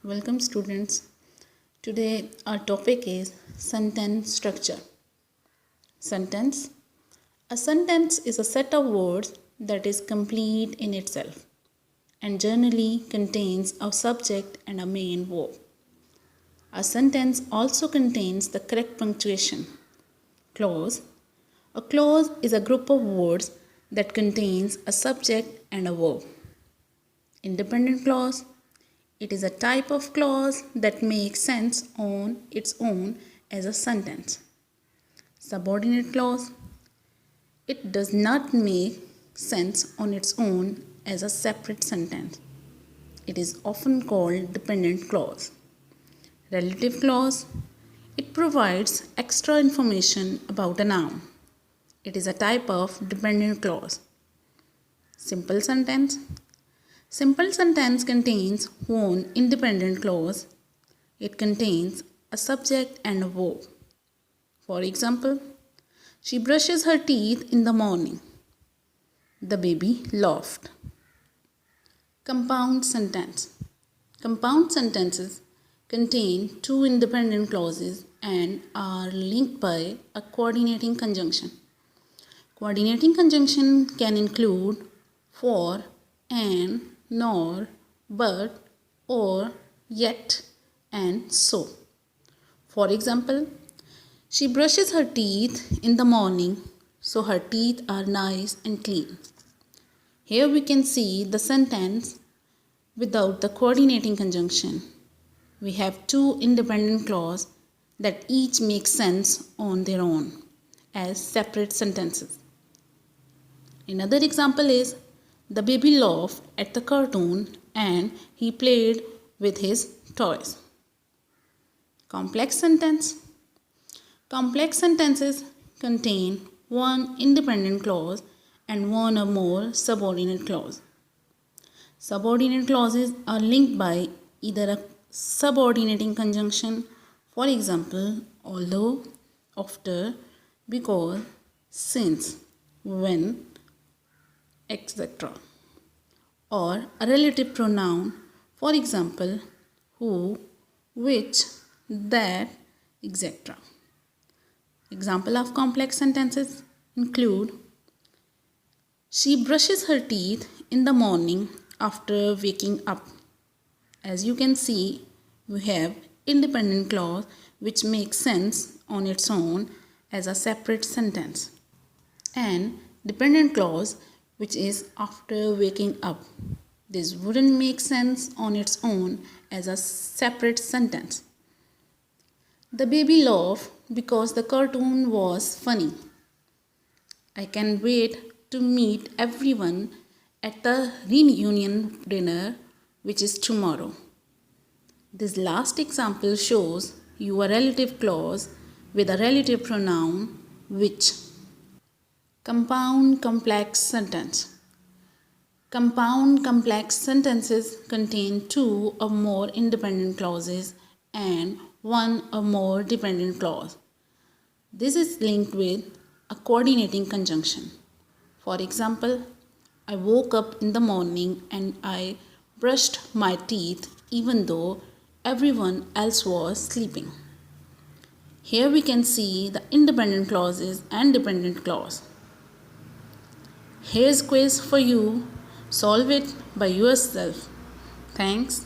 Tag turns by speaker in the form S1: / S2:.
S1: Welcome students. Today our topic is sentence structure. Sentence. A sentence is a set of words that is complete in itself and generally contains a subject and a main verb. A sentence also contains the correct punctuation. Clause. A clause is a group of words that contains a subject and a verb. Independent clause. It is a type of clause that makes sense on its own as a sentence. Subordinate clause. It does not make sense on its own as a separate sentence. It is often called dependent clause. Relative clause. It provides extra information about a noun. It is a type of dependent clause. Simple sentence. Simple sentence contains one independent clause. It contains a subject and a verb. For example, she brushes her teeth in the morning. The baby laughed. Compound sentence. Compound sentences contain two independent clauses and are linked by a coordinating conjunction. Coordinating conjunction can include for, and, nor, but, or, yet, and so. For example, she brushes her teeth in the morning, so her teeth are nice and clean. Here we can see the sentence without the coordinating conjunction. We have two independent clauses that each make sense on their own as separate sentences. Another example is, the baby laughed at the cartoon and he played with his toys. Complex sentence. Complex sentences contain one independent clause and one or more subordinate clause. Subordinate clauses are linked by either a subordinating conjunction, for example, although, after, because, since, when, etc. Or a relative pronoun, for example, who, which, that, etc. Example of complex sentences include, she brushes her teeth in the morning after waking up. As you can see, we have independent clause which makes sense on its own as a separate sentence, and dependent clause which is after waking up. This wouldn't make sense on its own as a separate sentence. The baby laughed because the cartoon was funny. I can wait to meet everyone at the reunion dinner, which is tomorrow. This last example shows you a relative clause with a relative pronoun which. Compound complex sentence. Compound complex sentences contain two or more independent clauses and one or more dependent clause. This is linked with a coordinating conjunction. For example, I woke up in the morning and I brushed my teeth even though everyone else was sleeping. Here we can see the independent clauses and dependent clause. Here's quiz for you. Solve it by yourself. Thanks.